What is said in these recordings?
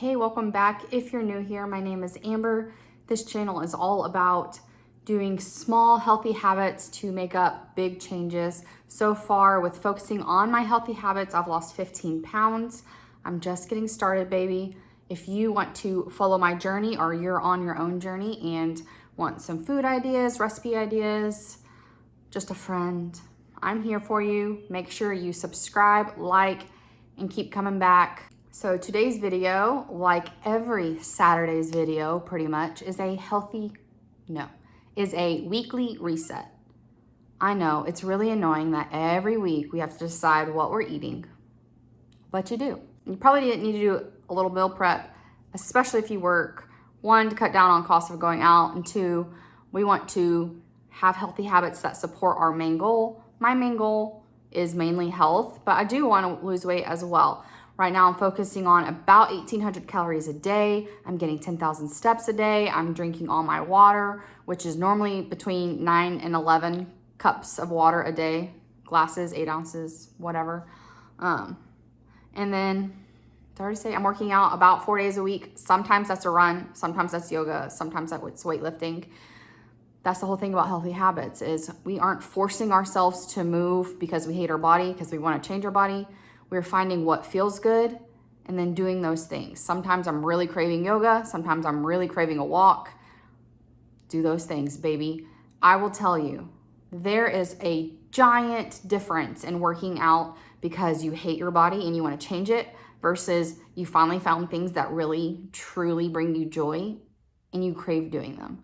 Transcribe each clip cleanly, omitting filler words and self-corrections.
Hey, welcome back. If you're new here, my name is Amber. This channel is all about doing small healthy habits to make up big changes. So far, with focusing on my healthy habits, I've lost 15 pounds. I'm just getting started, baby. If you want to follow my journey or you're on your own journey and want some food ideas, recipe ideas, just a friend, I'm here for you. Make sure you subscribe, like, and keep coming back. So today's video, like every Saturday's video pretty much, is a weekly reset. I know it's really annoying that every week we have to decide what we're eating, but you do. You probably need to do a little meal prep, especially if you work. One, to cut down on costs of going out, and two, we want to have healthy habits that support our main goal. My main goal is mainly health, but I do want to lose weight as well. Right now, I'm focusing on about 1,800 calories a day. I'm getting 10,000 steps a day. I'm drinking all my water, which is normally between 9 and 11 cups of water a day, glasses, 8 ounces, whatever. And then, did I already say I'm working out about 4 days a week. Sometimes that's a run, sometimes that's yoga, sometimes that's weightlifting. That's the whole thing about healthy habits is we aren't forcing ourselves to move because we hate our body, because we want to change our body. We're finding what feels good and then doing those things. Sometimes I'm really craving yoga. Sometimes I'm really craving a walk. Do those things, baby. I will tell you, there is a giant difference in working out because you hate your body and you want to change it versus you finally found things that really, truly bring you joy and you crave doing them.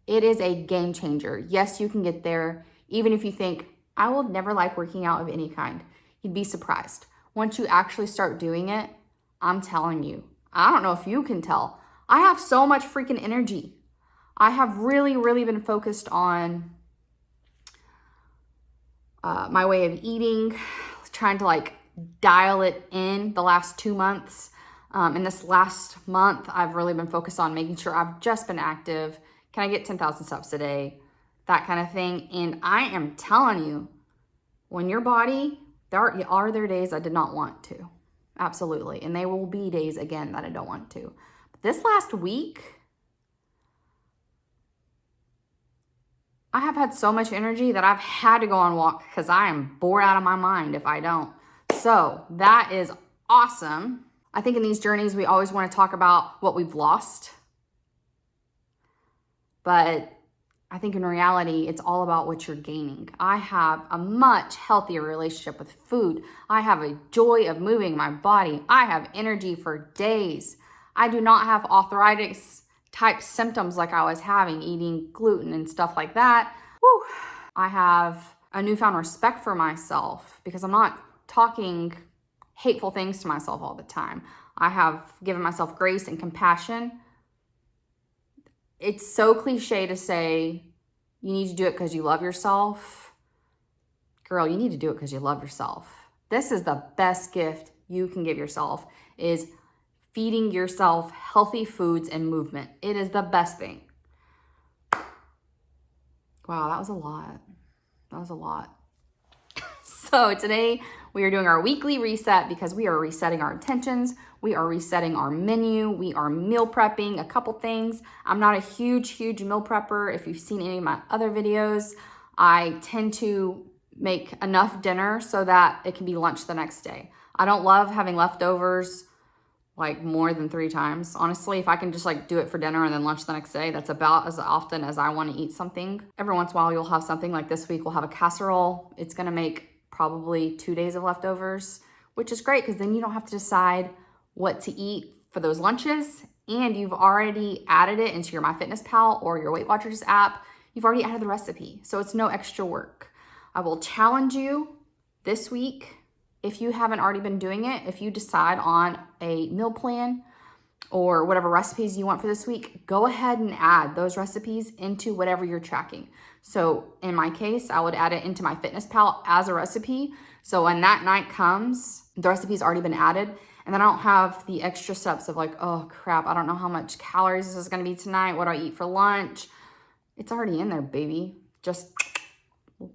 It is a game changer. Yes, you can get there. Even if you think, I will never like working out of any kind, you'd be surprised. Once you actually start doing it, I'm telling you, I don't know if you can tell, I have so much freaking energy. I have really, really been focused on my way of eating, trying to dial it in the last 2 months. And this last month, I've really been focused on making sure I've just been active. Can I get 10,000 steps a day? That kind of thing. And I am telling you, when your body, there are days I did not want to. Absolutely. And there will be days again that I don't want to. But this last week, I have had so much energy that I've had to go on a walk because I am bored out of my mind if I don't. So that is awesome. I think in these journeys, we always want to talk about what we've lost. But I think in reality, it's all about what you're gaining. I have a much healthier relationship with food. I have a joy of moving my body. I have energy for days. I do not have arthritis type symptoms like I was having, eating gluten and stuff like that. Woo. I have a newfound respect for myself because I'm not talking hateful things to myself all the time. I have given myself grace and compassion. It's so cliche to say you need to do it because you love yourself. Girl, you need to do it because you love yourself. This is the best gift you can give yourself, is feeding yourself healthy foods and movement. It is the best thing. Wow, that was a lot. That was a lot. So today we are doing our weekly reset because we are resetting our intentions. We are resetting our menu. We are meal prepping a couple things. I'm not a huge meal prepper. If you've seen any of my other videos, I tend to make enough dinner so that it can be lunch the next day. I don't love having leftovers like more than 3 times. Honestly, if I can just do it for dinner and then lunch the next day, that's about as often as I want to eat something. Every once in a while, you'll have something like this week. We'll have a casserole. It's going to make probably 2 days of leftovers, which is great because then you don't have to decide what to eat for those lunches, and you've already added it into your MyFitnessPal or your Weight Watchers app. You've already added the recipe, so it's no extra work. I will challenge you this week, if you haven't already been doing it, if you decide on a meal plan or whatever recipes you want for this week, go ahead and add those recipes into whatever you're tracking. So in my case, I would add it into MyFitnessPal as a recipe. So when that night comes, the recipe's already been added. And then I don't have the extra steps of oh crap, I don't know how much calories this is gonna be tonight. What do I eat for lunch? It's already in there, baby. Just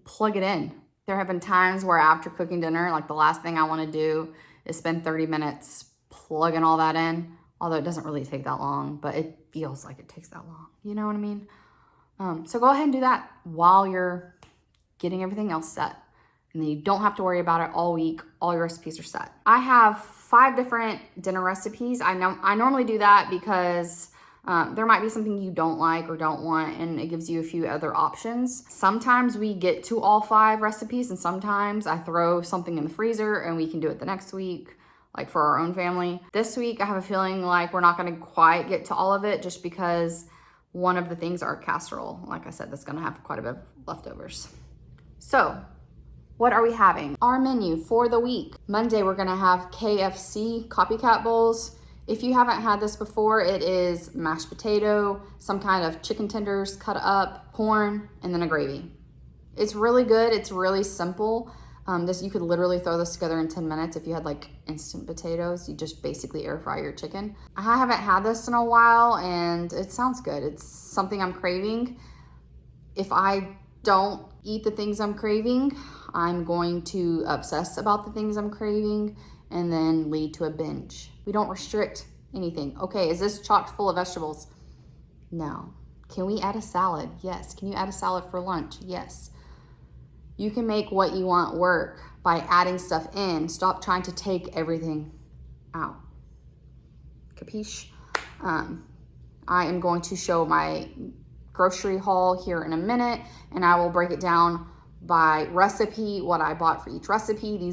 plug it in. There have been times where after cooking dinner, the last thing I wanna do is spend 30 minutes plugging all that in. although it doesn't really take that long, but it feels like it takes that long. You know what I mean? So go ahead and do that while you're getting everything else set. And then you don't have to worry about it all week. All your recipes are set. I have 5 different dinner recipes. I normally do that because there might be something you don't like or don't want, and it gives you a few other options. Sometimes we get to all 5 recipes, and sometimes I throw something in the freezer and we can do it the next week, like for our own family. This week, I have a feeling like we're not gonna quite get to all of it just because one of the things are casserole. Like I said, that's gonna have quite a bit of leftovers. So, what are we having? Our menu for the week. Monday, we're gonna have KFC Copycat Bowls. If you haven't had this before, it is mashed potato, some kind of chicken tenders cut up, corn, and then a gravy. It's really good. It's really simple. You could literally throw this together in 10 minutes if you had like instant potatoes. You just basically air fry your chicken. I haven't had this in a while and it sounds good. It's something I'm craving. If I don't eat the things I'm craving, I'm going to obsess about the things I'm craving and then lead to a binge. We don't restrict anything. Okay, is this chocked full of vegetables? No. Can we add a salad? Yes. Can you add a salad for lunch? Yes. You can make what you want work by adding stuff in. Stop trying to take everything out. Capiche? I am going to show my grocery haul here in a minute, and I will break it down by recipe, what I bought for each recipe.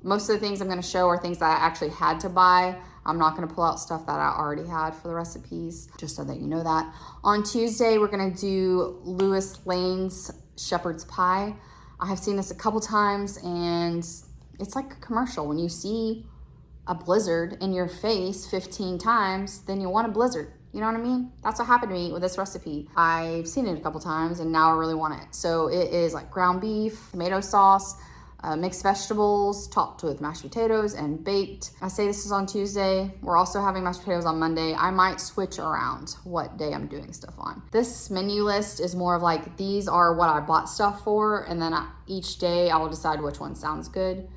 Most of the things I'm gonna show are things that I actually had to buy. I'm not gonna pull out stuff that I already had for the recipes, just so that you know that. On Tuesday, we're gonna do Lewis Lane's shepherd's pie. I have seen this a couple times and it's like a commercial. When you see a blizzard in your face 15 times, then you want a blizzard. You know what I mean? That's what happened to me with this recipe. I've seen it a couple times and now I really want it. So it is like ground beef, tomato sauce, mixed vegetables, topped with mashed potatoes and baked. I say this is on Tuesday. We're also having mashed potatoes on Monday. I might switch around what day I'm doing stuff on. This menu list is more of like, these are what I bought stuff for, and then each day I will decide which one sounds good.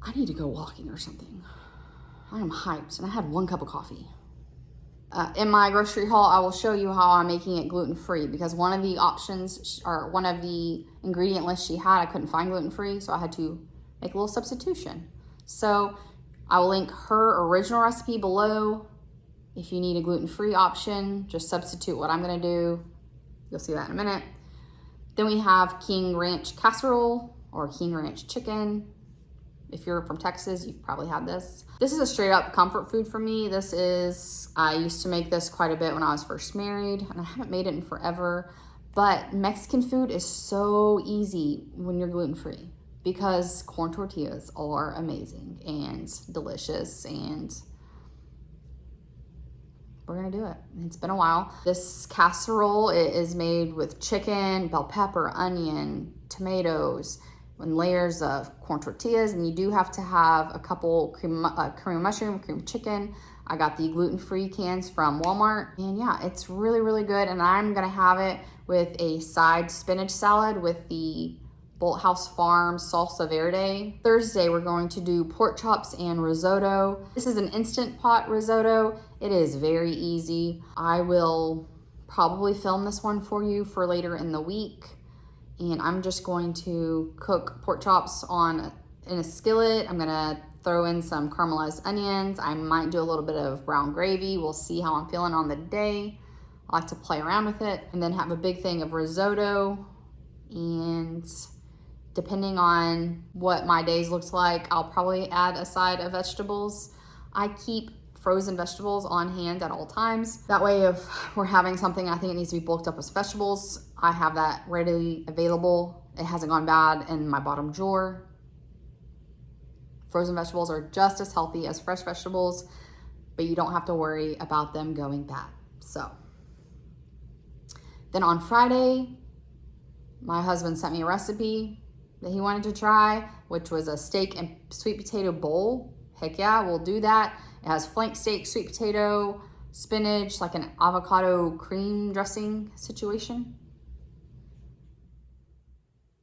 I need to go walking or something. I am hyped, and I had 1 cup of coffee. In my grocery haul, I will show you how I'm making it gluten-free because one of the options, or one of the ingredient lists she had, I couldn't find gluten-free, so I had to make a little substitution. So I will link her original recipe below. If you need a gluten-free option, just substitute what I'm gonna do. You'll see that in a minute. Then we have King Ranch Casserole or King Ranch Chicken. If you're from Texas, you've probably had this. This is a straight up comfort food for me. I used to make this quite a bit when I was first married, and I haven't made it in forever. But Mexican food is so easy when you're gluten-free because corn tortillas are amazing and delicious, and we're gonna do it. It's been a while. This casserole is made with chicken, bell pepper, onion, tomatoes, and layers of corn tortillas, and you do have to have a couple cream of mushroom, cream of chicken. I got the gluten-free cans from Walmart, and yeah, it's really, really good, and I'm gonna have it with a side spinach salad with the Bolthouse Farms salsa verde. Thursday, we're going to do pork chops and risotto. This is an Instant Pot risotto. It is very easy. I will probably film this one for you for later in the week. And I'm just going to cook pork chops in a skillet. I'm gonna throw in some caramelized onions. I might do a little bit of brown gravy. We'll see how I'm feeling on the day. I like to play around with it. And then have a big thing of risotto. And depending on what my days looks like, I'll probably add a side of vegetables. I keep frozen vegetables on hand at all times. That way, if we're having something I think it needs to be bulked up with vegetables, I have that readily available. It hasn't gone bad in my bottom drawer. Frozen vegetables are just as healthy as fresh vegetables, but you don't have to worry about them going bad. So then on Friday, my husband sent me a recipe that he wanted to try, which was a steak and sweet potato bowl. Heck yeah, we'll do that. It has flank steak, sweet potato, spinach, like an avocado cream dressing situation.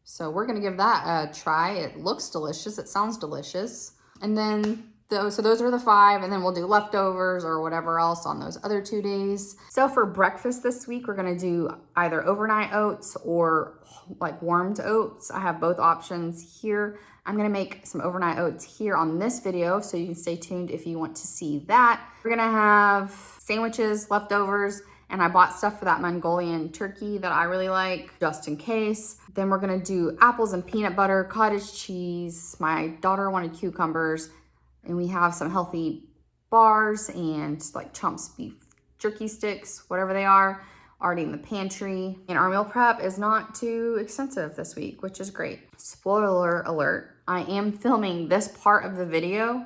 So we're gonna give that a try. It looks delicious, it sounds delicious. And then So those are the 5, and then we'll do leftovers or whatever else on those other 2 days. So for breakfast this week, we're gonna do either overnight oats or like warmed oats. I have both options here. I'm gonna make some overnight oats here on this video, so you can stay tuned if you want to see that. We're gonna have sandwiches, leftovers, and I bought stuff for that Mongolian turkey that I really like, just in case. Then we're gonna do apples and peanut butter, cottage cheese. My daughter wanted cucumbers, and we have some healthy bars and like Chump's beef jerky sticks, whatever they are, already in the pantry. And our meal prep is not too extensive this week, which is great. Spoiler alert, I am filming this part of the video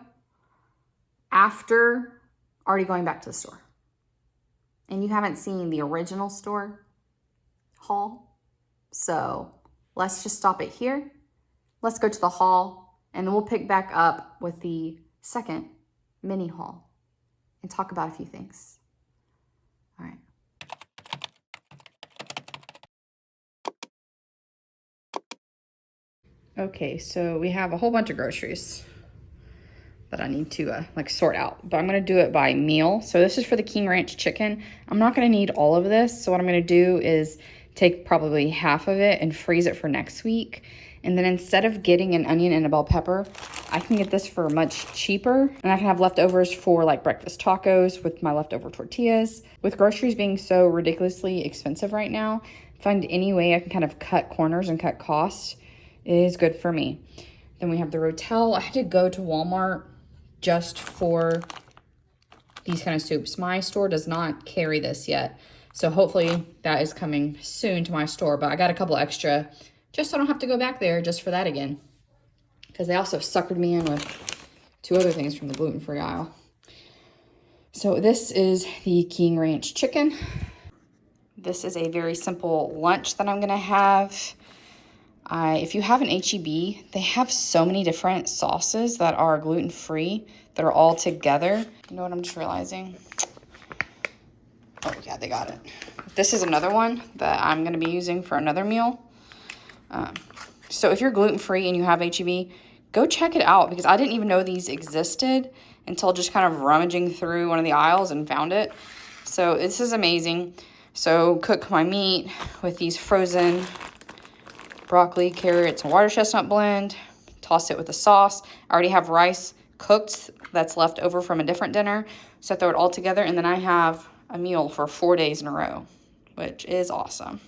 after already going back to the store. And you haven't seen the original store haul. So let's just stop it here. Let's go to the haul, and then we'll pick back up with the second mini haul and talk about a few things. All right. Okay, so we have a whole bunch of groceries that I need to like sort out, but I'm gonna do it by meal. So this is for the King Ranch chicken. I'm not gonna need all of this. So what I'm gonna do is take probably half of it and freeze it for next week. And then instead of getting an onion and a bell pepper, I can get this for much cheaper. And I can have leftovers for like breakfast tacos with my leftover tortillas. With groceries being so ridiculously expensive right now, find any way I can kind of cut corners and cut costs is good for me. Then we have the Rotel. I had to go to Walmart just for these kind of soups. My store does not carry this yet. So hopefully that is coming soon to my store, but I got a couple extra just so I don't have to go back there just for that again. Because they also suckered me in with 2 other things from the gluten-free aisle. So this is the King Ranch chicken. This is a very simple lunch that I'm gonna have. If you have an H-E-B, they have so many different sauces that are gluten-free that are all together. You know what I'm just realizing? Oh yeah, they got it. This is another one that I'm gonna be using for another meal. So if you're gluten-free and you have H-E-B, go check it out, because I didn't even know these existed until just kind of rummaging through one of the aisles and found it. So this is amazing. So cook my meat with these frozen broccoli, carrots, and water chestnut blend. Toss it with the sauce. I already have rice cooked that's left over from a different dinner. So I throw it all together, and then I have a meal for 4 days in a row, which is awesome.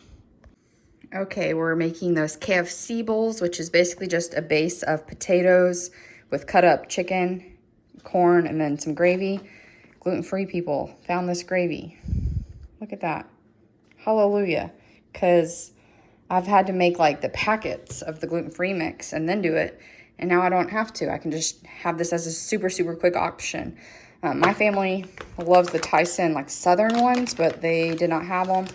Okay, we're making those Kfc bowls, which is basically just a base of potatoes with cut up chicken, corn, and then some gravy. Gluten-free people found this gravy. Look at that. Hallelujah. Because I've had to make like the packets of the gluten-free mix and then do it. And now I don't have to. I can just have this as a super, super quick option. My family loves the Tyson like Southern ones, but they did not have them.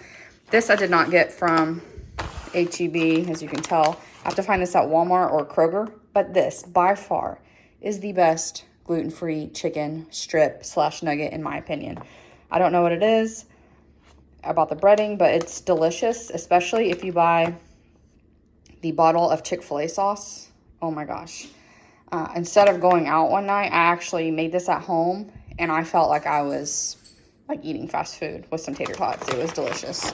This I did not get from H-E-B, as you can tell. I have to find this at Walmart or Kroger. But this, by far, is the best gluten-free chicken strip / nugget, in my opinion. I don't know what it is about the breading, but it's delicious, especially if you buy the bottle of Chick-fil-A sauce. Oh my gosh. Instead of going out one night, I actually made this at home, and I felt like I was like eating fast food with some tater tots. It was delicious.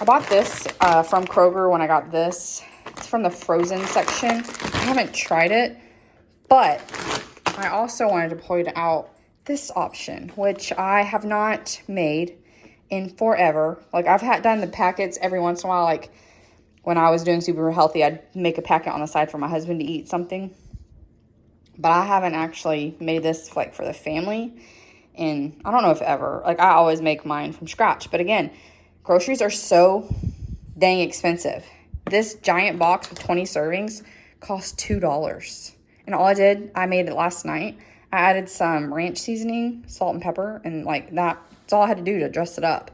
I bought this from Kroger when I got this. It's from the frozen section. I haven't tried it, but I also wanted to point out this option, which I have not made in forever. Like, I've done the packets every once in a while. Like, when I was doing super healthy, I'd make a packet on the side for my husband to eat something. But I haven't actually made this like for the family in, I don't know if ever. Like, I always make mine from scratch. But again, groceries are so dang expensive. This giant box with 20 servings cost $2. And all I made it last night. I added some ranch seasoning, salt and pepper, and like that's all I had to do to dress it up.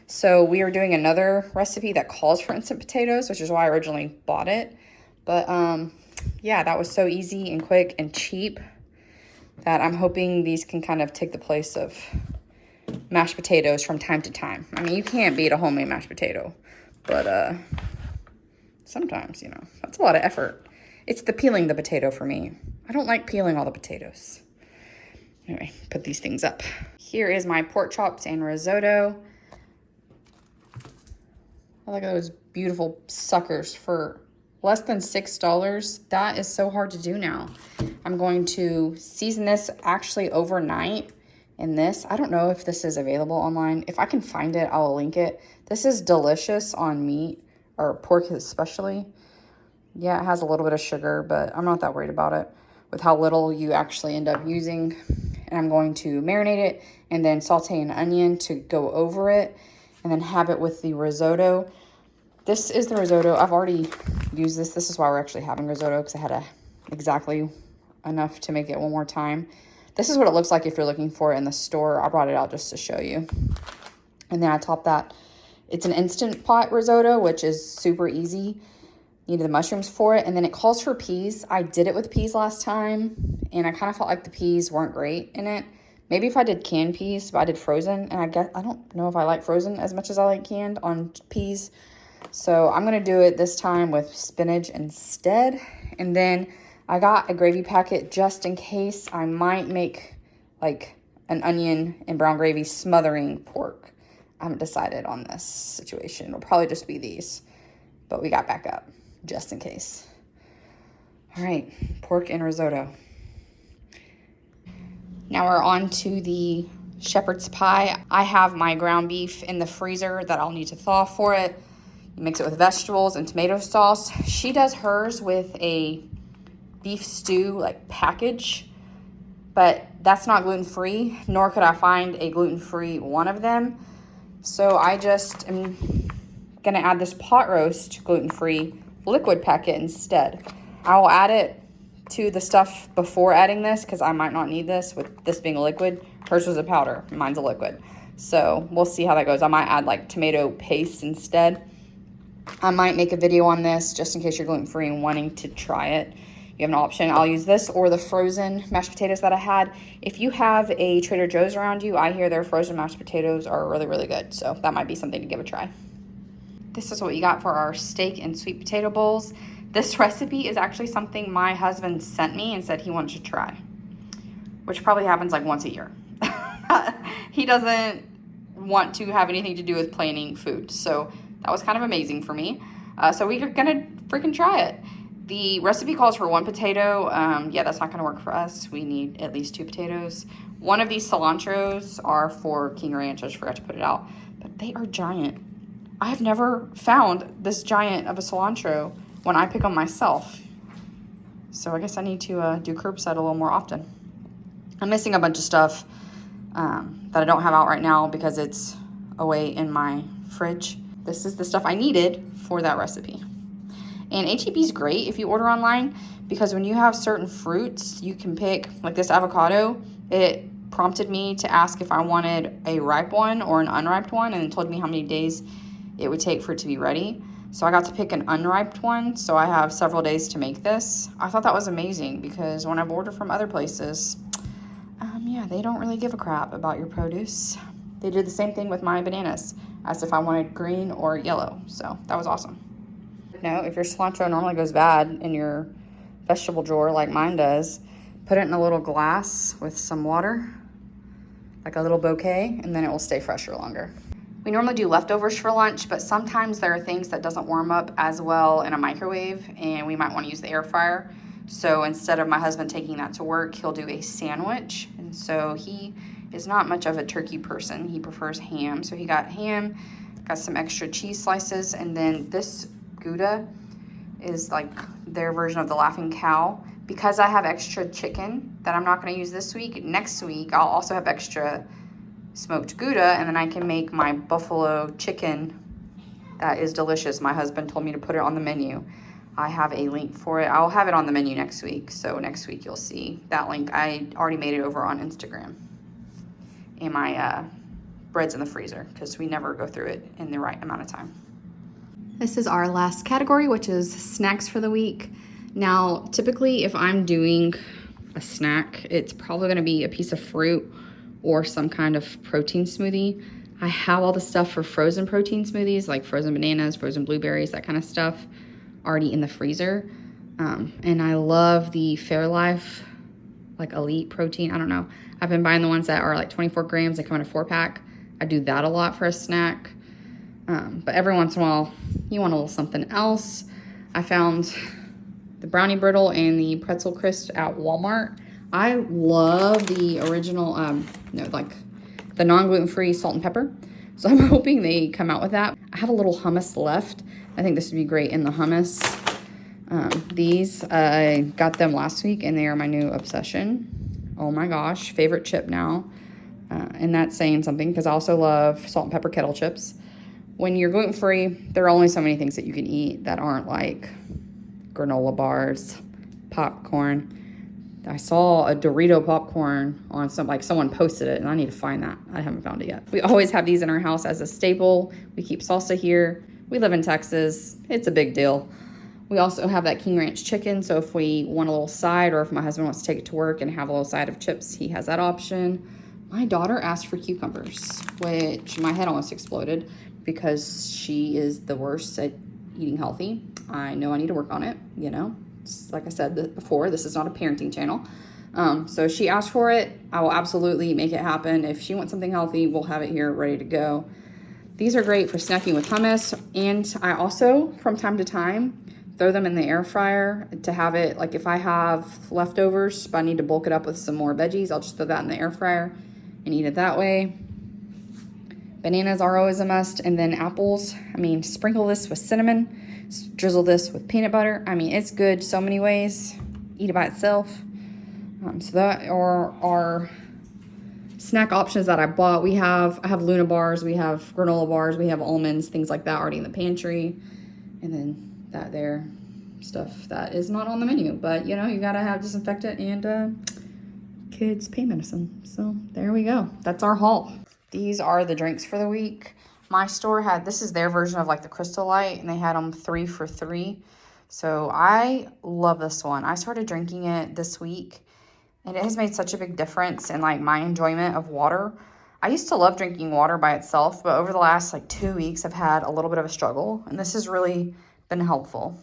So we are doing another recipe that calls for instant potatoes, which is why I originally bought it. But yeah, that was so easy and quick and cheap that I'm hoping these can kind of take the place of mashed potatoes from time to time. I mean, you can't beat a homemade mashed potato, but sometimes, that's a lot of effort. It's the peeling the potato for me. I don't like peeling all the potatoes. Anyway, put these things up. Here is my pork chops and risotto. I look at those beautiful suckers for less than $6. That is so hard to do now. I'm going to season this actually overnight in this. I don't know if this is available online. If I can find it, I'll link it. This is delicious on meat, or pork especially. Yeah, it has a little bit of sugar, but I'm not that worried about it with how little you actually end up using. And I'm going to marinate it and then saute an onion to go over it and then have it with the risotto. This is the risotto. I've already used this. This is why we're actually having risotto, because I had exactly enough to make it one more time. This is what it looks like if you're looking for it in the store. I brought it out just to show you. And then I top that. It's an Instant Pot risotto, which is super easy. Needed the mushrooms for it, and then it calls for peas. I did it with peas last time, and I kind of felt like the peas weren't great in it. Maybe if I did canned I did frozen, and I don't know if I like frozen as much as I like canned on peas. So I'm gonna do it this time with spinach instead. And then I got a gravy packet just in case. I might make like an onion and brown gravy smothering pork. I haven't decided on this situation. It'll probably just be these, but we got backup just in case. All right, pork and risotto. Now we're on to the shepherd's pie. I have my ground beef in the freezer that I'll need to thaw for it. You mix it with vegetables and tomato sauce. She does hers with a beef stew like package, but that's not gluten-free, nor could I find a gluten-free one of them. So I just am gonna add this pot roast gluten-free liquid packet instead. I will add it to the stuff before adding this because I might not need this with this being a liquid. Hers was a powder, mine's a liquid. So we'll see how that goes. I might add like tomato paste instead. I might make a video on this just in case you're gluten-free and wanting to try it. You have an option. I'll use this or the frozen mashed potatoes that I had. If you have a Trader Joe's around you, I hear their frozen mashed potatoes are really, really good. So that might be something to give a try. This is what you got for our steak and sweet potato bowls. This recipe is actually something my husband sent me and said he wanted to try, which probably happens like once a year. He doesn't want to have anything to do with planning food. So that was kind of amazing for me. So we're gonna freaking try it. The recipe calls for 1 potato. Yeah, that's not gonna work for us. We need at least 2 potatoes. One of these cilantros are for King Ranch. I just forgot to put it out, but they are giant. I have never found this giant of a cilantro when I pick them myself. So I guess I need to do curbside a little more often. I'm missing a bunch of stuff that I don't have out right now because it's away in my fridge. This is the stuff I needed for that recipe. And HEB is great if you order online because when you have certain fruits, you can pick, like this avocado, it prompted me to ask if I wanted a ripe one or an unripe one, and it told me how many days it would take for it to be ready. So I got to pick an unripe one, so I have several days to make this. I thought that was amazing because when I've ordered from other places, yeah, they don't really give a crap about your produce. They did the same thing with my bananas, asked if I wanted green or yellow, so that was awesome. Now, if your cilantro normally goes bad in your vegetable drawer like mine does, put it in a little glass with some water, like a little bouquet, and then it will stay fresher longer. We normally do leftovers for lunch, but sometimes there are things that doesn't warm up as well in a microwave, and we might want to use the air fryer. So instead of my husband taking that to work, he'll do a sandwich. And so he is not much of a turkey person. He prefers ham. So he got ham, got some extra cheese slices, and then this Gouda is like their version of the Laughing Cow. Because I have extra chicken that I'm not going to use this week, next week I'll also have extra smoked Gouda, and then I can make my buffalo chicken that is delicious. My husband told me to put it on the menu. I have a link for it. I'll have it on the menu next week. So next week you'll see that link. I already made it over on Instagram. And my bread's in the freezer because we never go through it in the right amount of time. This is our last category, which is snacks for the week. Now, typically if I'm doing a snack, it's probably gonna be a piece of fruit or some kind of protein smoothie. I have all the stuff for frozen protein smoothies, like frozen bananas, frozen blueberries, that kind of stuff already in the freezer. And I love the Fairlife like elite protein. I don't know. I've been buying the ones that are like 24 grams. They come in a 4-pack. I do that a lot for a snack. But every once in a while, you want a little something else. I found the brownie brittle and the pretzel crisp at Walmart. I love the original, like the non-gluten-free salt and pepper. So I'm hoping they come out with that. I have a little hummus left. I think this would be great in the hummus. These, I got them last week and they are my new obsession. Oh my gosh, favorite chip now. And that's saying something because I also love salt and pepper kettle chips. When you're gluten-free, there are only so many things that you can eat that aren't like granola bars, popcorn. I saw a Dorito popcorn on someone posted it and I need to find that. I haven't found it yet. We always have these in our house as a staple. We keep salsa here. We live in Texas. It's a big deal. We also have that King Ranch chicken. So if we want a little side or if my husband wants to take it to work and have a little side of chips, he has that option. My daughter asked for cucumbers, which my head almost exploded because she is the worst at eating healthy. I know I need to work on it, you know. Like I said before, this is not a parenting channel. So she asked for it. I will absolutely make it happen. If she wants something healthy, we'll have it here ready to go. These are great for snacking with hummus. And I also, from time to time, throw them in the air fryer to have it, like if I have leftovers, but I need to bulk it up with some more veggies, I'll just throw that in the air fryer and eat it that way. Bananas are always a must. And then apples, I mean, sprinkle this with cinnamon, drizzle this with peanut butter. I mean, it's good so many ways. Eat it by itself. So that are our snack options that I bought. I have Luna bars, we have granola bars, we have almonds, things like that already in the pantry. And then that there, stuff that is not on the menu. But, you know, you got to have disinfectant and kids' pain medicine. So there we go. That's our haul. These are the drinks for the week. My store this is their version of like the Crystal Light, and they had them 3 for $3. So I love this one. I started drinking it this week, and it has made such a big difference in like my enjoyment of water. I used to love drinking water by itself, but over the last like 2 weeks, I've had a little bit of a struggle, and this has really been helpful.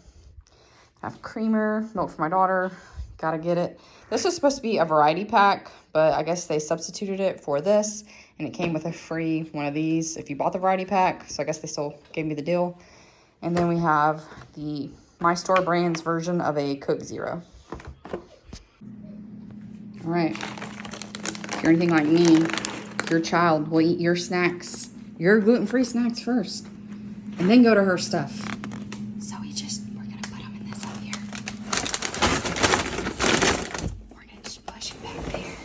I have creamer, milk for my daughter. Gotta get it. This was supposed to be a variety pack, but I guess they substituted it for this, and it came with a free one of these if you bought the variety pack. So I guess they still gave me the deal. And then we have the My Store Brands version of a Coke Zero. All right. If you're anything like me, your child will eat your snacks, your gluten-free snacks first, and then go to her stuff. So we're gonna put them in this up here. We're gonna just push it back there.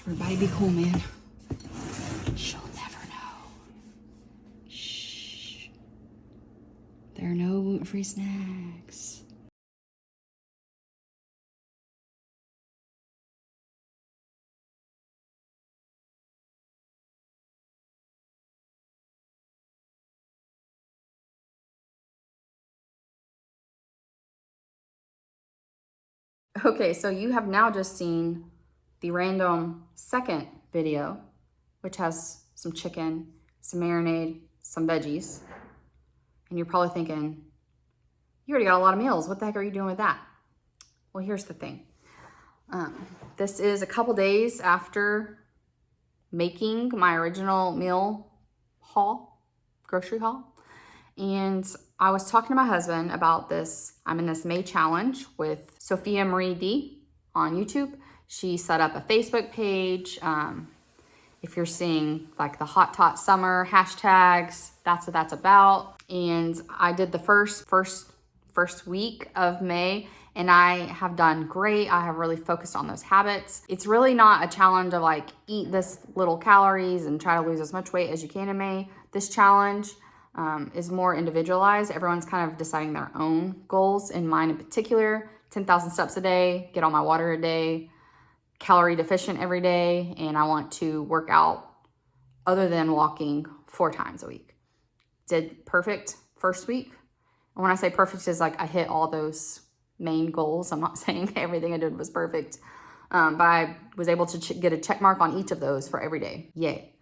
Everybody be cool, man. She'll never know. Shh. There are no gluten-free snacks. Okay, so you have now just seen the random second video, which has some chicken, some marinade, some veggies. And you're probably thinking, you already got a lot of meals. What the heck are you doing with that? Well, here's the thing. This is a couple days after making my original meal haul, grocery haul. And I was talking to my husband about this. I'm in this May challenge with Sophia Marie D on YouTube. She set up a Facebook page. If you're seeing like the hot tot summer hashtags, that's what that's about. And I did the first week of May, and I have done great. I have really focused on those habits. It's really not a challenge of like eat this little calories and try to lose as much weight as you can in May. This challenge is more individualized. Everyone's kind of deciding their own goals. In mine in particular, 10,000 steps a day, get all my water a day, calorie deficient every day, and I want to work out other than walking 4 times a week. Did perfect first week. And when I say perfect, is like I hit all those main goals. I'm not saying everything I did was perfect, but I was able to get a check mark on each of those for every day. Yay.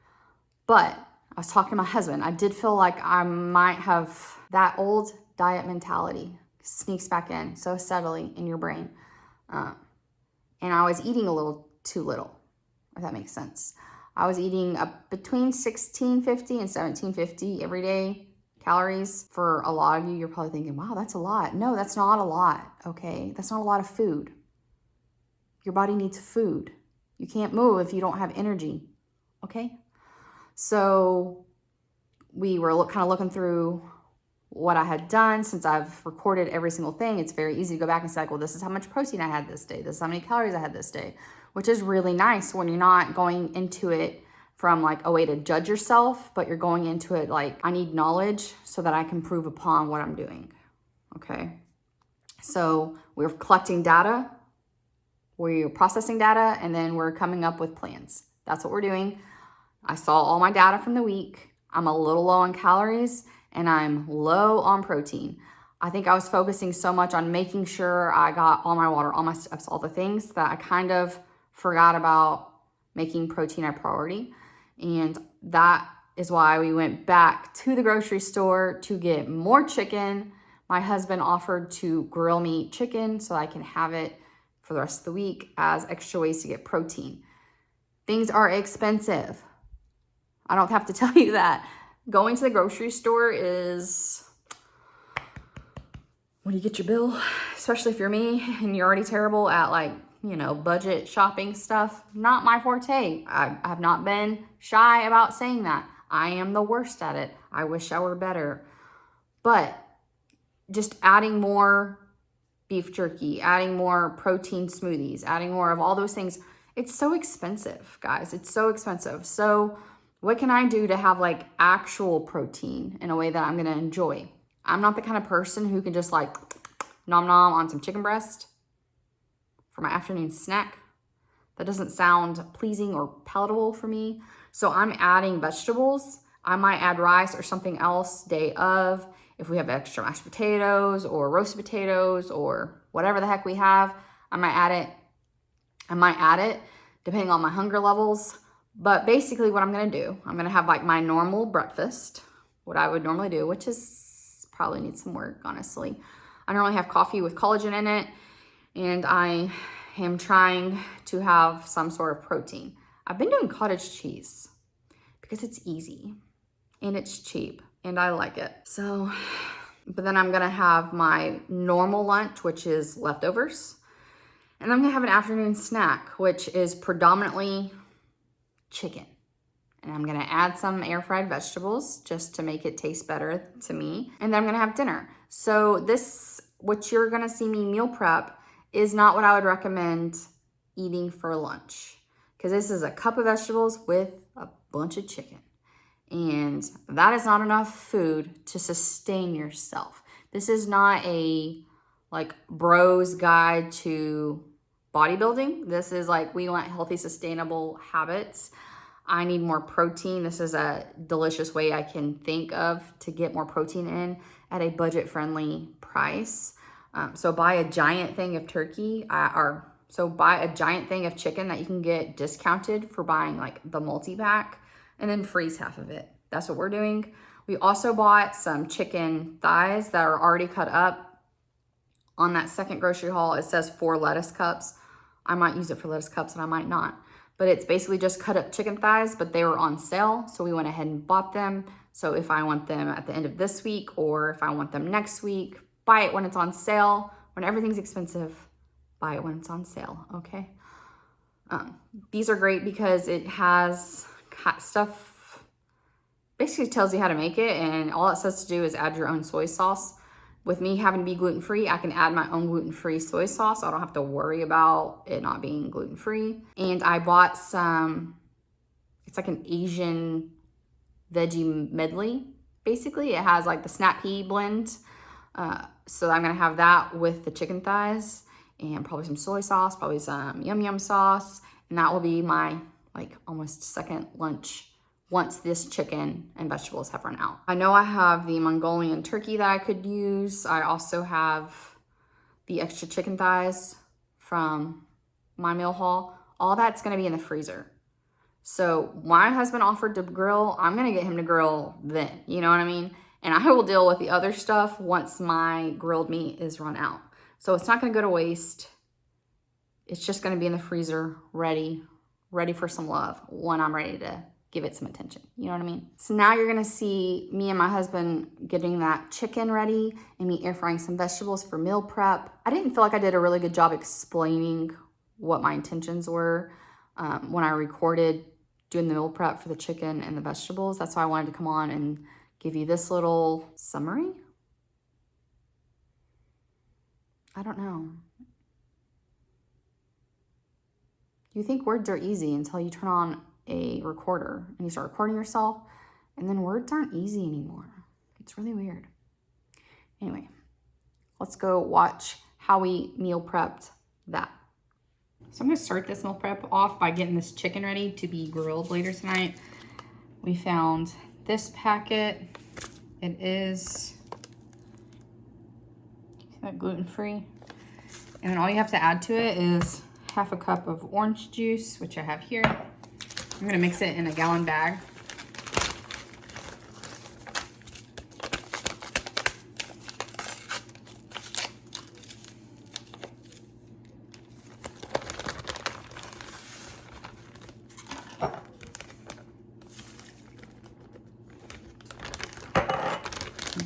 But I was talking to my husband. I did feel like I might have that old diet mentality sneaks back in so subtly in your brain. And I was eating a little too little, if that makes sense. I was eating between 1650 and 1750 every day calories. For a lot of you, you're probably thinking, wow, that's a lot. No, that's not a lot, okay? That's not a lot of food. Your body needs food. You can't move if you don't have energy, okay? So we were kind of looking through what I had done. Since I've recorded every single thing, it's very easy to go back and say, like, well, this is how much protein I had this day. This is how many calories I had this day, which is really nice when you're not going into it from like a way to judge yourself, but you're going into it like, I need knowledge so that I can prove upon what I'm doing, okay? So we're collecting data, we're processing data, and then we're coming up with plans. That's what we're doing. I saw all my data from the week. I'm a little low on calories and I'm low on protein. I think I was focusing so much on making sure I got all my water, all my steps, all the things, that I kind of forgot about making protein a priority. And that is why we went back to the grocery store to get more chicken. My husband offered to grill me chicken so I can have it for the rest of the week as extra ways to get protein. Things are expensive. I don't have to tell you that. Going to the grocery store is, when you get your bill, especially if you're me and you're already terrible at like, budget shopping stuff, not my forte. I have not been shy about saying that. I am the worst at it. I wish I were better. But just adding more beef jerky, adding more protein smoothies, adding more of all those things, it's so expensive, guys. It's so expensive. So what can I do to have like actual protein in a way that I'm gonna enjoy? I'm not the kind of person who can just like nom nom on some chicken breast for my afternoon snack. That doesn't sound pleasing or palatable for me. So I'm adding vegetables. I might add rice or something else day of. If we have extra mashed potatoes or roasted potatoes or whatever the heck we have, I might add it. I might add it depending on my hunger levels. But basically what I'm gonna do, I'm gonna have like my normal breakfast, what I would normally do, which is probably needs some work, honestly. I normally have coffee with collagen in it, and I am trying to have some sort of protein. I've been doing cottage cheese because it's easy and it's cheap and I like it. So, but then I'm gonna have my normal lunch, which is leftovers. And I'm gonna have an afternoon snack, which is predominantly chicken. And I'm gonna add some air fried vegetables just to make it taste better to me. And then I'm gonna have dinner. So this, what you're gonna see me meal prep, is not what I would recommend eating for lunch. Because this is a cup of vegetables with a bunch of chicken. And that is not enough food to sustain yourself. This is not a like bro's guide to bodybuilding. This is like, we want healthy, sustainable habits. I need more protein. This is a delicious way I can think of to get more protein in at a budget-friendly price. So buy a giant thing of turkey, so buy a giant thing of chicken that you can get discounted for buying like the multi-pack, and then freeze half of it. That's what we're doing. We also bought some chicken thighs that are already cut up. On that second grocery haul, it says 4 lettuce cups. I might use it for lettuce cups and I might not. But it's basically just cut up chicken thighs, but they were on sale. So we went ahead and bought them. So if I want them at the end of this week, or if I want them next week, buy it when it's on sale. When everything's expensive, buy it when it's on sale, okay? These are great because it has stuff, basically tells you how to make it, and all it says to do is add your own soy sauce. With me having to be gluten-free, I can add my own gluten-free soy sauce. So I don't have to worry about it not being gluten-free. And I bought some, it's like an Asian veggie medley. Basically, it has like the snap pea blend. So I'm gonna have that with the chicken thighs, and probably some soy sauce, probably some yum yum sauce. And that will be my like almost second lunch once this chicken and vegetables have run out. I know I have the Mongolian turkey that I could use. I also have the extra chicken thighs from my meal haul. All that's gonna be in the freezer. So my husband offered to grill, I'm gonna get him to grill then, you know what I mean? And I will deal with the other stuff once my grilled meat is run out. So it's not gonna go to waste. It's just gonna be in the freezer, ready for some love when I'm ready to give it some attention. You know what I mean? So now you're gonna see me and my husband getting that chicken ready and me air frying some vegetables for meal prep. I didn't feel like I did a really good job explaining what my intentions were when I recorded doing the meal prep for the chicken and the vegetables. That's why I wanted to come on and give you this little summary. I don't know. You think words are easy until you turn on a recorder and you start recording yourself, and then words aren't easy anymore. It's really weird. Anyway, let's go watch how we meal prepped that. So I'm gonna start this meal prep off by getting this chicken ready to be grilled later tonight. We found this packet. It is gluten-free. And then all you have to add to it is half a cup of orange juice, which I have here. I'm gonna mix it in a gallon bag.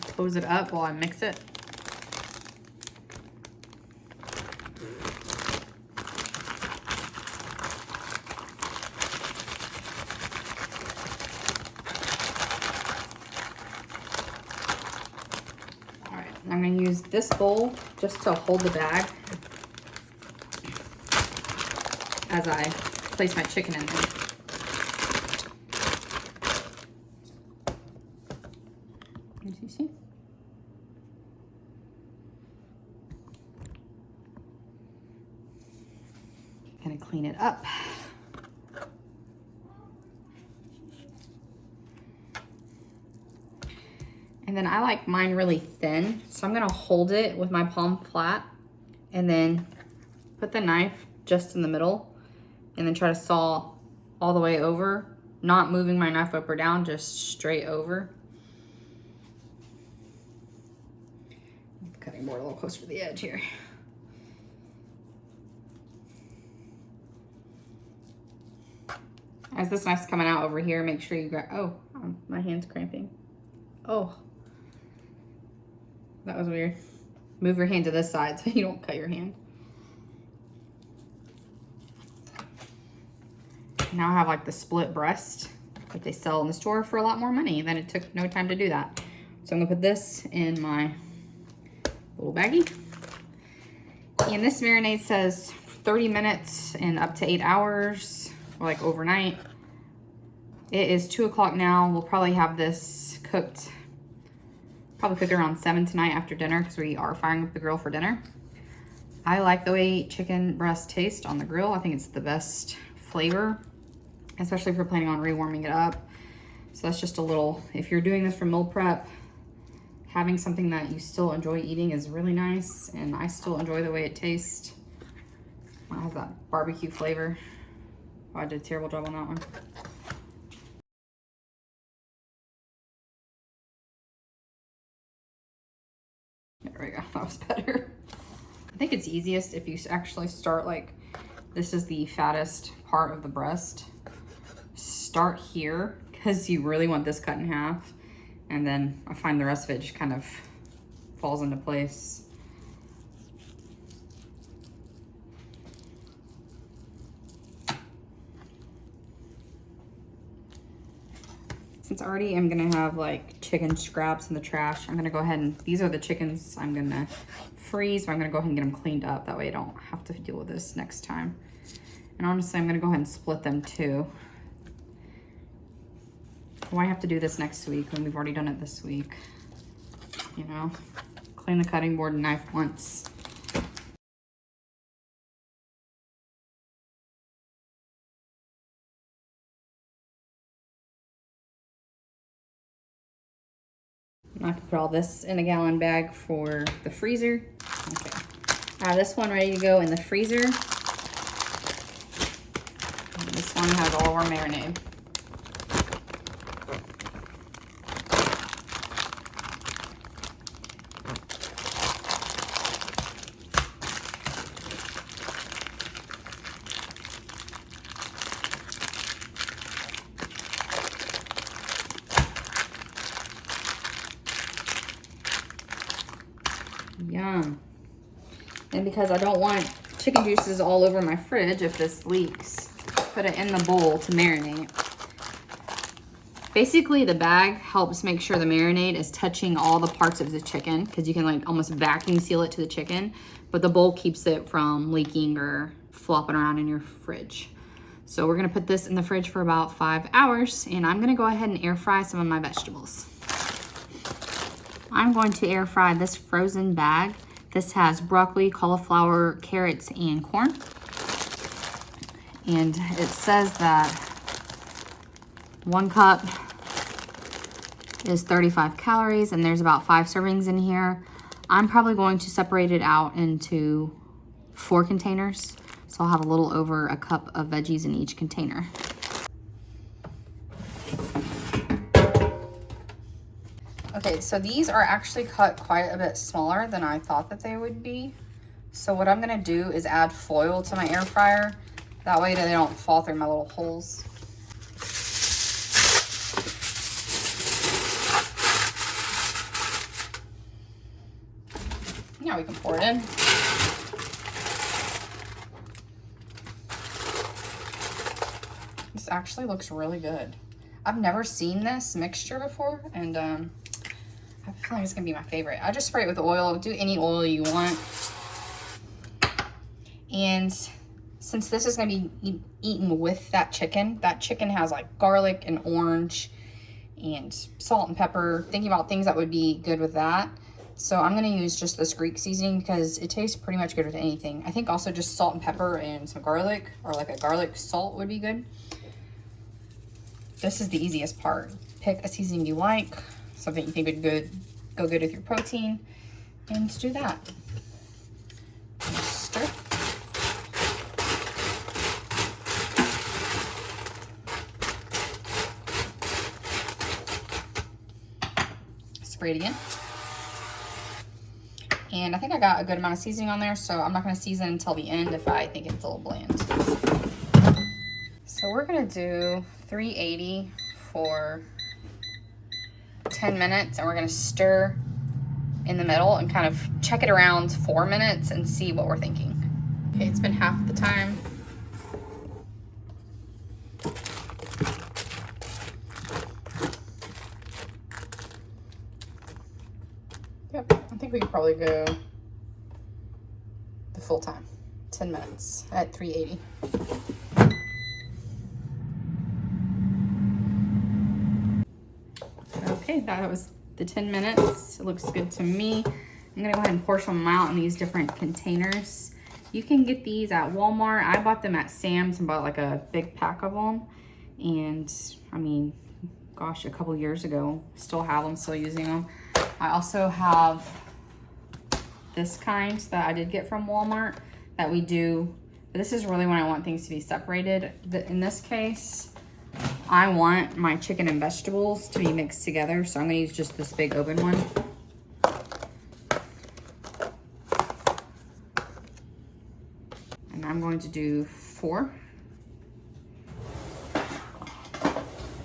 Close it up while I mix it. All right, I'm gonna use this bowl just to hold the bag as I place my chicken in there. As you see. Gonna clean it up. And then I like mine really thin, so I'm gonna hold it with my palm flat and then put the knife just in the middle and then try to saw all the way over, not moving my knife up or down, just straight over. Cutting board a little closer to the edge here. As this knife's coming out over here, make sure you grab, oh, my hand's cramping. Oh, that was weird. Move your hand to this side so you don't cut your hand. Now I have like the split breast that they sell in the store for a lot more money. Then it took no time to do that. So I'm gonna put this in my little baggie. And this marinade says 30 minutes and up to 8 hours, or like overnight. It is 2 o'clock now. We'll probably have this cooked, probably cook it around 7 tonight after dinner because we are firing up the grill for dinner. I like the way chicken breast tastes on the grill. I think it's the best flavor, especially if you're planning on rewarming it up. So that's just a little, if you're doing this for meal prep, having something that you still enjoy eating is really nice, and I still enjoy the way it tastes. It has that barbecue flavor. Oh, I did a terrible job on that one. There we go, that was better. I think it's easiest if you actually start like, this is the fattest part of the breast. Start here, because you really want this cut in half. And then I find the rest of it just kind of falls into place. Since already I'm gonna have like chicken scraps in the trash, I'm gonna go ahead and, these are the chickens I'm gonna freeze, but I'm gonna go ahead and get them cleaned up. That way I don't have to deal with this next time. And honestly, I'm gonna go ahead and split them too. Why have to do this next week when we've already done it this week? You know, clean the cutting board and knife once. I can put all this in a gallon bag for the freezer. Okay, I have this one ready to go in the freezer. And this one has all of our marinade. And because I don't want chicken juices all over my fridge if this leaks, put it in the bowl to marinate. Basically, the bag helps make sure the marinade is touching all the parts of the chicken because you can like almost vacuum seal it to the chicken, but the bowl keeps it from leaking or flopping around in your fridge. So we're gonna put this in the fridge for about 5 hours, and I'm gonna go ahead and air fry some of my vegetables. I'm going to air fry this frozen bag. This has broccoli, cauliflower, carrots, and corn. And it says that 1 cup is 35 calories, and there's about 5 servings in here. I'm probably going to separate it out into 4 containers. So I'll have a little over a cup of veggies in each container. Okay, so these are actually cut quite a bit smaller than I thought that they would be. So what I'm gonna do is add foil to my air fryer. That way they don't fall through my little holes. Now we can pour it in. This actually looks really good. I've never seen this mixture before, and I feel like it's gonna be my favorite. I just spray it with oil. Do any oil you want. And since this is gonna be eaten with that chicken has like garlic and orange and salt and pepper. Thinking about things that would be good with that. So I'm gonna use just this Greek seasoning because it tastes pretty much good with anything. I think also just salt and pepper and some garlic, or like a garlic salt would be good. This is the easiest part. Pick a seasoning you like, something you think would go good with your protein, and do that. Stir. Spray it again. And I think I got a good amount of seasoning on there, so I'm not gonna season until the end if I think it's a little bland. So we're gonna do 380 for 10 minutes, and we're gonna stir in the middle and kind of check it around 4 minutes and see what we're thinking. Okay, it's been half the time. Yep, I think we could probably go the full time, 10 minutes at 380. Okay, that was the 10 minutes. It looks good to me. I'm gonna go ahead and portion them out in these different containers. You can get these at Walmart. I bought them at Sam's and bought like a big pack of them. And I mean, gosh, a couple years ago, still have them, still using them. I also have this kind that I did get from Walmart that we do. This is really when I want things to be separated. In this case, I want my chicken and vegetables to be mixed together, so I'm gonna use just this big open one. And I'm going to do 4. I'm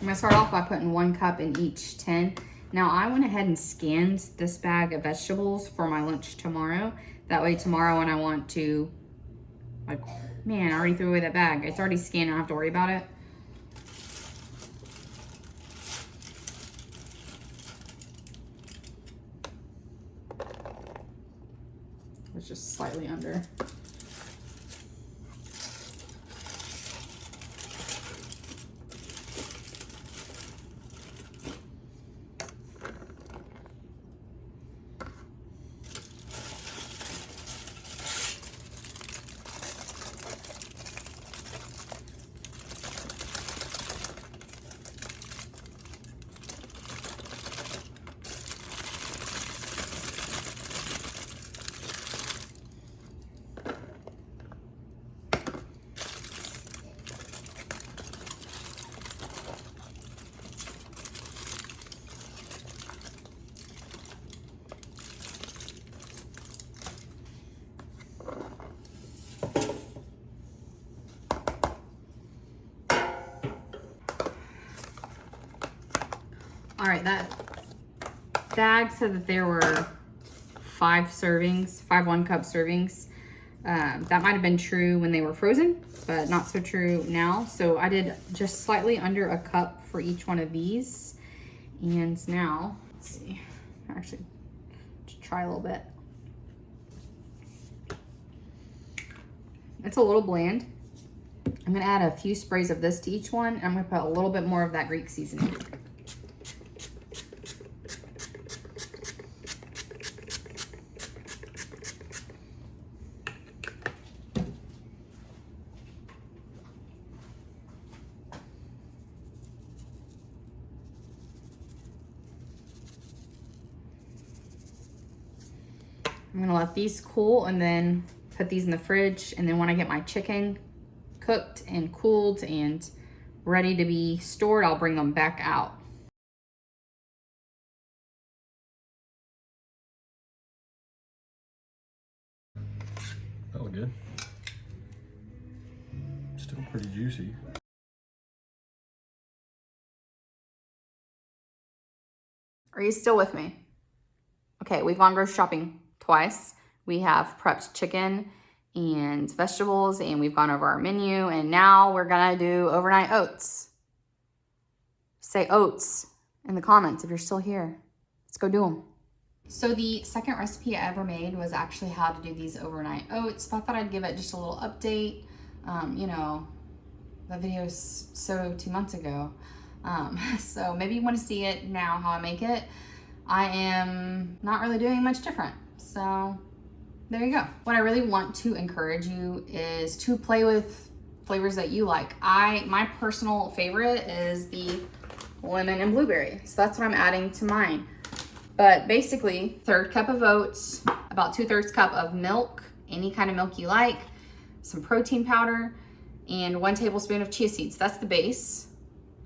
gonna start off by putting 1 cup in each tin. Now I went ahead and scanned this bag of vegetables for my lunch tomorrow. That way tomorrow when I want to, like, man, I already threw away that bag. It's already scanned, I don't have to worry about it. It's just slightly under. All right, that bag said that there were 5 servings, 5 1-cup servings. That might have been true when they were frozen, but not so true now. So I did just slightly under a cup for each one of these. And now, let's see, actually, just try a little bit. It's a little bland. I'm gonna add a few sprays of this to each one. And I'm gonna put a little bit more of that Greek seasoning. I'm gonna let these cool and then put these in the fridge. And then when I get my chicken cooked and cooled and ready to be stored, I'll bring them back out. That looked good. Still pretty juicy. Are you still with me? Okay, we've gone grocery shopping twice. We have prepped chicken and vegetables, and we've gone over our menu, and now we're gonna do overnight oats. Say oats in the comments if you're still here. Let's go do them. So the second recipe I ever made was actually how to do these overnight oats. But I thought I'd give it just a little update. You know, that video is so 2 months ago. So maybe you want to see it now, how I make it. I am not really doing much different. So there you go. What I really want to encourage you is to play with flavors that you like. My personal favorite is the lemon and blueberry. So that's what I'm adding to mine. But basically, 1/3 cup of oats, about 2/3 cup of milk, any kind of milk you like, some protein powder, and 1 tablespoon of chia seeds. That's the base.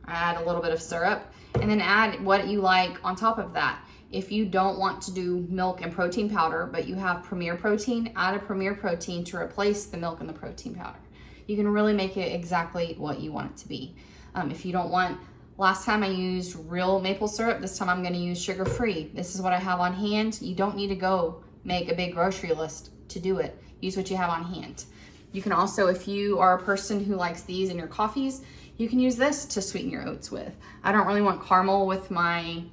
Add a little bit of syrup, and then add what you like on top of that. If you don't want to do milk and protein powder, but you have Premier Protein, add a Premier Protein to replace the milk and the protein powder. You can really make it exactly what you want it to be. If you don't want, last time I used real maple syrup, this time I'm gonna use sugar-free. This is what I have on hand. You don't need to go make a big grocery list to do it. Use what you have on hand. You can also, if you are a person who likes these in your coffees, you can use this to sweeten your oats with. I don't really want caramel with my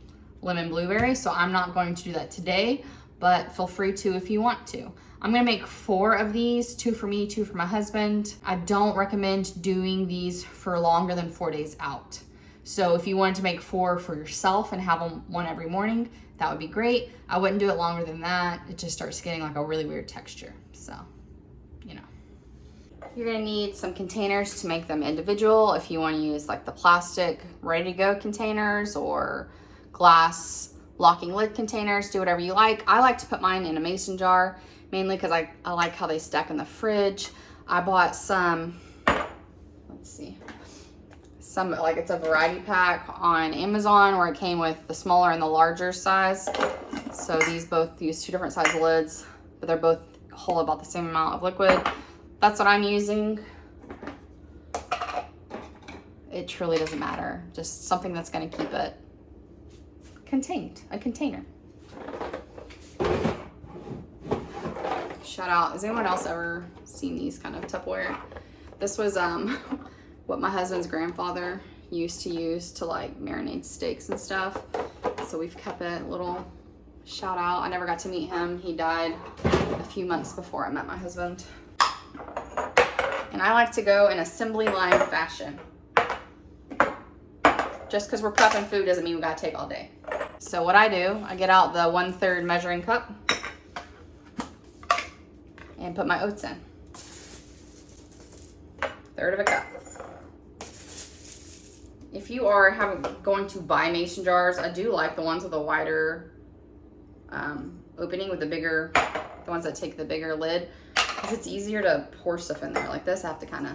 lemon blueberry, so I'm not going to do that today, but feel free to if you want to. I'm gonna make 4 of these, 2 for me, 2 for my husband. I don't recommend doing these for longer than 4 days out. So if you wanted to make 4 for yourself and have them one every morning, that would be great. I wouldn't do it longer than that. It just starts getting like a really weird texture. So, you know. You're gonna need some containers to make them individual. If you wanna use like the plastic ready to go containers or glass locking lid containers, do whatever you like. I like to put mine in a mason jar, mainly because I like how they stack in the fridge. I bought some, let's see, like it's a variety pack on Amazon where it came with the smaller and the larger size. So these both use 2 different size lids, but they're both hold about the same amount of liquid. That's what I'm using. It truly doesn't matter. Just something that's gonna keep it contained, a container. Shout out, has anyone else ever seen these kind of Tupperware? This was what my husband's grandfather used to use to like marinate steaks and stuff. So we've kept it. A little shout out. I never got to meet him. He died a few months before I met my husband. And I like to go in assembly line fashion. Just because we're prepping food doesn't mean we gotta take all day. So what I do, I get out the 1/3 measuring cup and put my oats in. 1/3 of a cup. If you are going to buy mason jars, I do like the ones with a wider opening with the bigger, the ones that take the bigger lid, because it's easier to pour stuff in there. Like this, I have to kind of,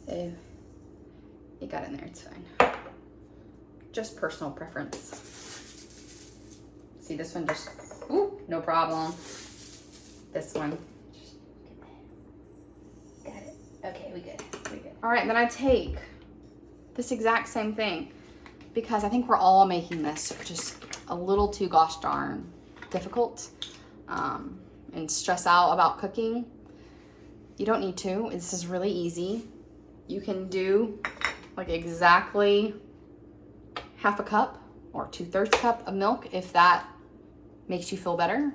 it got in there, it's fine. Just personal preference. See, this one just, ooh, no problem. This one, got it. Okay, we good. All right, then I take this exact same thing, because I think we're all making this just a little too gosh darn difficult. and stress out about cooking. You don't need to. This is really easy. You can do like exactly half a cup or 2/3 cup of milk if that makes you feel better.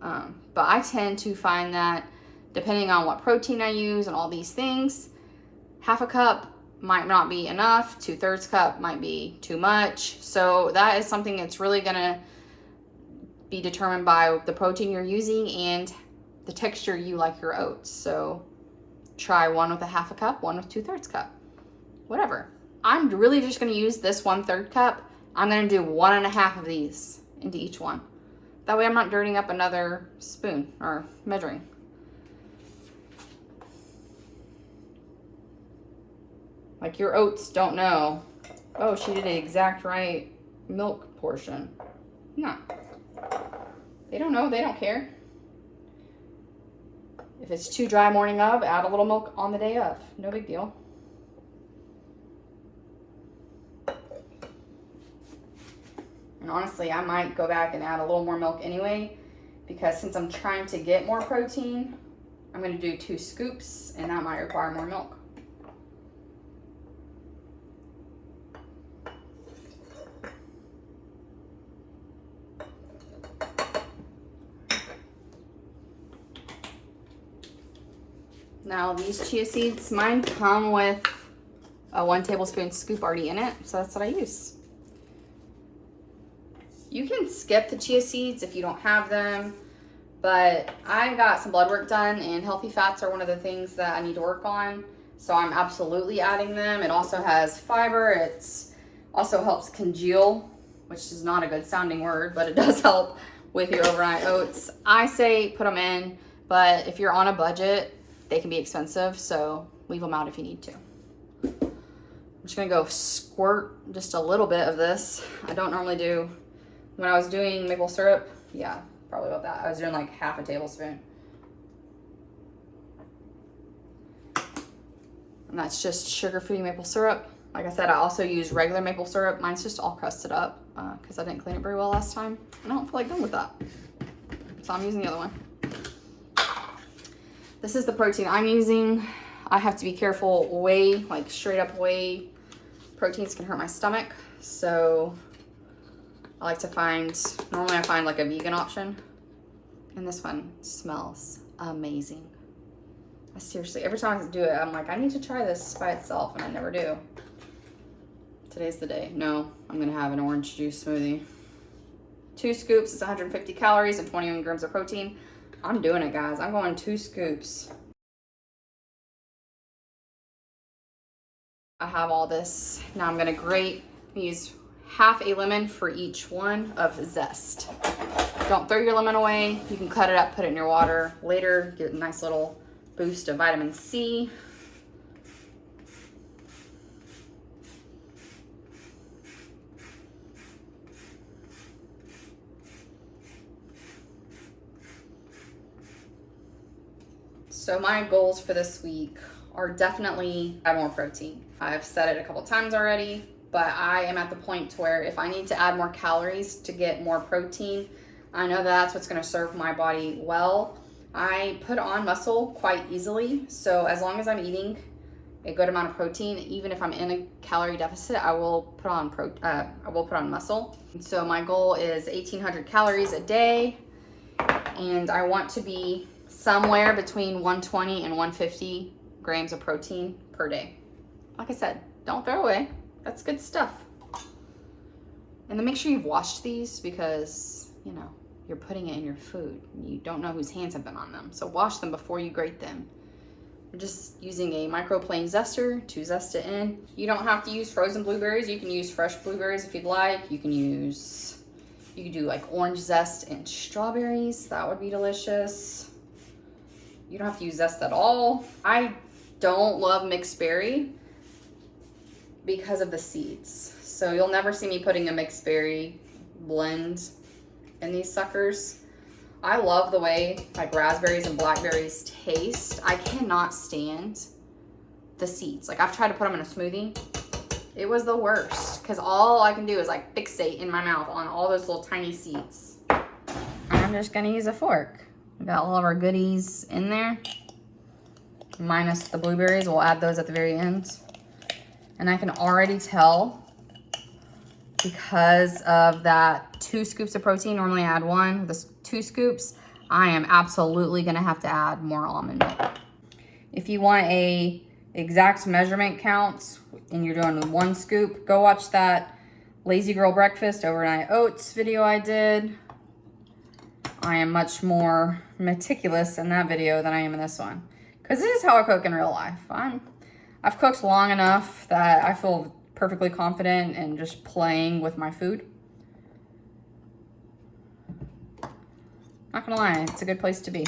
But I tend to find that depending on what protein I use and all these things, half a cup might not be enough, 2/3 cup might be too much. So that is something that's really gonna be determined by the protein you're using and the texture you like your oats. So try one with a half a cup, one with 2/3 cup, whatever. I'm really just gonna use this 1/3 cup. I'm gonna do 1.5 of these into each one. That way I'm not dirtying up another spoon or measuring. Like your oats don't know, oh, she did the exact right milk portion. No. They don't know, they don't care. If it's too dry morning of, add a little milk on the day of. No big deal. And honestly, I might go back and add a little more milk anyway, because since I'm trying to get more protein, I'm gonna do 2 scoops and that might require more milk. Now these chia seeds, mine come with a 1 tablespoon scoop already in it, so that's what I use. You can skip the chia seeds if you don't have them, but I got some blood work done and healthy fats are one of the things that I need to work on, so I'm absolutely adding them. It also has fiber, it's also helps congeal, which is not a good sounding word, but it does help with your overnight oats. I say put them in, but if you're on a budget, they can be expensive, so leave them out if you need to. I'm just gonna go squirt just a little bit of this. I don't normally do, when I was doing maple syrup, yeah, probably about that. I was doing like half a tablespoon. And that's just sugar-free maple syrup. Like I said, I also use regular maple syrup. Mine's just all crusted up because I didn't clean it very well last time. I don't feel like going with that. So I'm using the other one. This is the protein I'm using. I have to be careful. Whey, like straight up whey proteins can hurt my stomach. So I like to find, normally I find like a vegan option. And this one smells amazing. I seriously, every time I do it, I'm like, I need to try this by itself, and I never do. Today's the day. No, I'm gonna have an orange juice smoothie. 2 scoops is 150 calories and 21 grams of protein. I'm doing it, guys. I'm going 2 scoops. I have all this. Now I'm gonna grate, use half a lemon for each one of zest. Don't throw your lemon away. You can cut it up, put it in your water later, get a nice little boost of vitamin C. So my goals for this week are definitely add more protein. I've said it a couple times already, but I am at the point where if I need to add more calories to get more protein, I know that's what's gonna serve my body well. I put on muscle quite easily, so as long as I'm eating a good amount of protein, even if I'm in a calorie deficit, I will put on muscle. So my goal is 1,800 calories a day, and I want to be somewhere between 120 and 150 grams of protein per day. Like I said, don't throw away. That's good stuff. And then make sure you've washed these because, you know, you're putting it in your food. You don't know whose hands have been on them. So wash them before you grate them. I'm just using a microplane zester to zest it in. You don't have to use frozen blueberries. You can use fresh blueberries if you'd like. You can do like orange zest and strawberries. That would be delicious. You don't have to use zest at all. I don't love mixed berry because of the seeds. So you'll never see me putting a mixed berry blend in these suckers. I love the way like raspberries and blackberries taste. I cannot stand the seeds. Like I've tried to put them in a smoothie. It was the worst because all I can do is like fixate in my mouth on all those little tiny seeds. I'm just gonna use a fork. We got all of our goodies in there, minus the blueberries. We'll add those at the very end. And I can already tell, because of that 2 scoops of protein, normally I add 1, this 2 scoops, I am absolutely gonna have to add more almond milk. If you want a exact measurement counts and you're doing 1 scoop, go watch that Lazy Girl Breakfast Overnight Oats video I did. I am much more meticulous in that video than I am in this one, because this is how I cook in real life. I've cooked long enough that I feel perfectly confident in just playing with my food. Not gonna lie, it's a good place to be.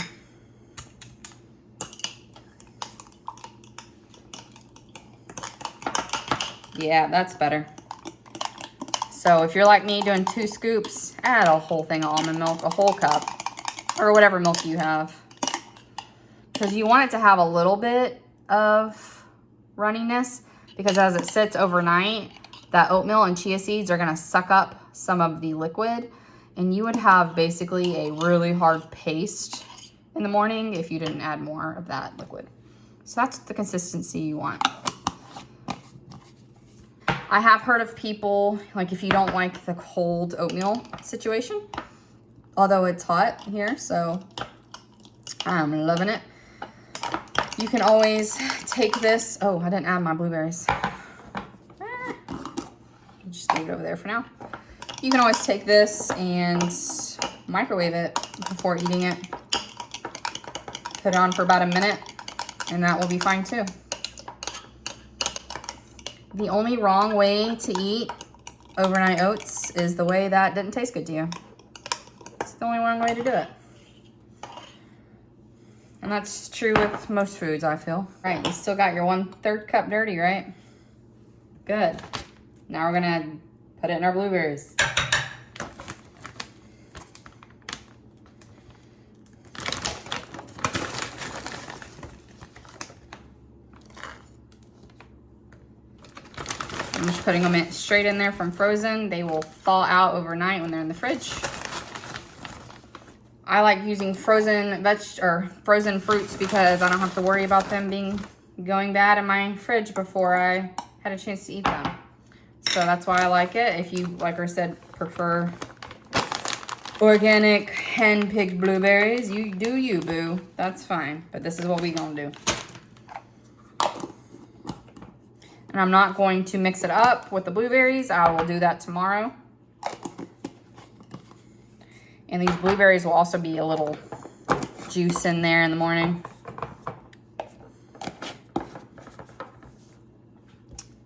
Yeah, that's better. So if you're like me doing 2 scoops, add a whole thing of almond milk, a whole cup, or whatever milk you have. Because you want it to have a little bit of runniness, because as it sits overnight, that oatmeal and chia seeds are gonna suck up some of the liquid, and you would have basically a really hard paste in the morning if you didn't add more of that liquid. So that's the consistency you want. I have heard of people, like if you don't like the cold oatmeal situation, although it's hot here, so I'm loving it. You can always take this. Oh, I didn't add my blueberries. Just leave it over there for now. You can always take this and microwave it before eating it. Put it on for about a minute, and that will be fine too. The only wrong way to eat overnight oats is the way that didn't taste good to you. It's the only wrong way to do it. And that's true with most foods, I feel. All right, you still got your 1/3 cup dirty, right? Good. Now we're gonna put it in our blueberries. I'm just putting them straight in there from frozen. They will thaw out overnight when they're in the fridge. I like using frozen frozen fruits because I don't have to worry about them going bad in my fridge before I had a chance to eat them. So that's why I like it. If you, like I said, prefer organic hand-picked blueberries, you do you, boo. That's fine. But this is what we gonna do. And I'm not going to mix it up with the blueberries. I will do that tomorrow. And these blueberries will also be a little juice in there in the morning.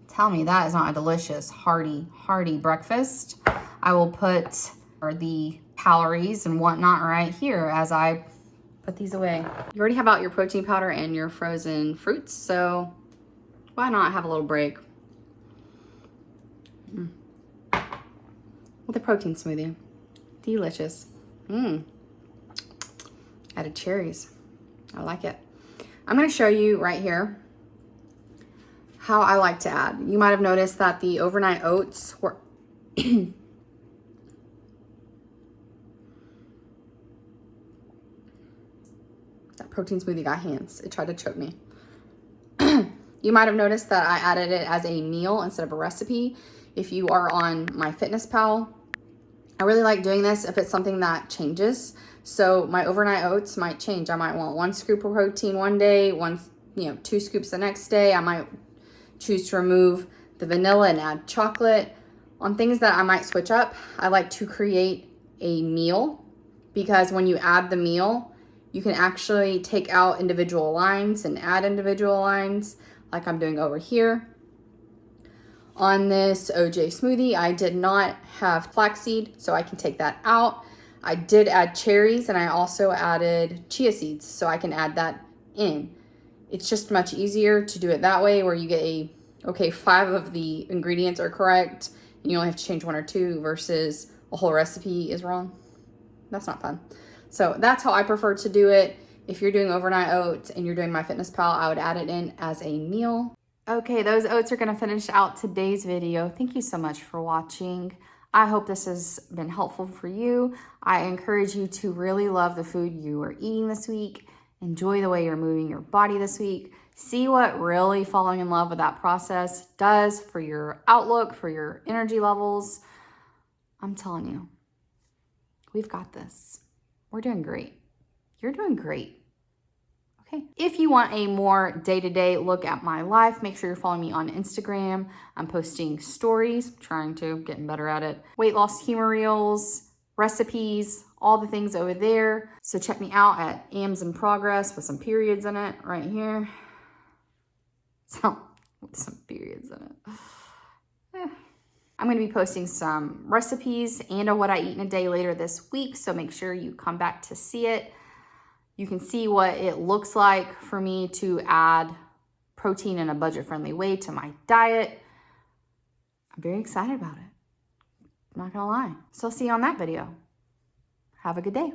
Tell me that is not a delicious, hearty breakfast. I will put the calories and whatnot right here as I put these away. You already have out your protein powder and your frozen fruits, so why not have a little break with a protein smoothie? Delicious. Added cherries. I like it. I'm going to show you right here how I like to add. You might have noticed that the overnight oats were that protein smoothie got hands. It tried to choke me. You might have noticed that I added it as a meal instead of a recipe. If you are on MyFitnessPal, I really like doing this if it's something that changes. So my overnight oats might change. I might want 1 scoop of protein one day, 2 scoops the next day. I might choose to remove the vanilla and add chocolate. On things that I might switch up, I like to create a meal, because when you add the meal, you can actually take out individual lines and add individual lines, like I'm doing over here. On this OJ smoothie, I did not have flaxseed, so I can take that out. I did add cherries, and I also added chia seeds, so I can add that in. It's just much easier to do it that way, where you get 5 of the ingredients are correct, and you only have to change 1 or 2 versus a whole recipe is wrong. That's not fun. So that's how I prefer to do it. If you're doing overnight oats and you're doing MyFitnessPal, I would add it in as a meal. Okay, those oats are gonna finish out today's video. Thank you so much for watching. I hope this has been helpful for you. I encourage you to really love the food you are eating this week. Enjoy the way you're moving your body this week. See what really falling in love with that process does for your outlook, for your energy levels. I'm telling you, we've got this. We're doing great. You're doing great. Okay. If you want a more day-to-day look at my life, make sure you're following me on Instagram. I'm posting stories, getting better at it. Weight loss humor reels, recipes, all the things over there. So check me out at AMS in Progress with some periods in it right here. So, with some periods in it. I'm going to be posting some recipes and what I eat in a day later this week. So make sure you come back to see it. You can see what it looks like for me to add protein in a budget-friendly way to my diet. I'm very excited about it. I'm not gonna lie. So I'll see you on that video. Have a good day.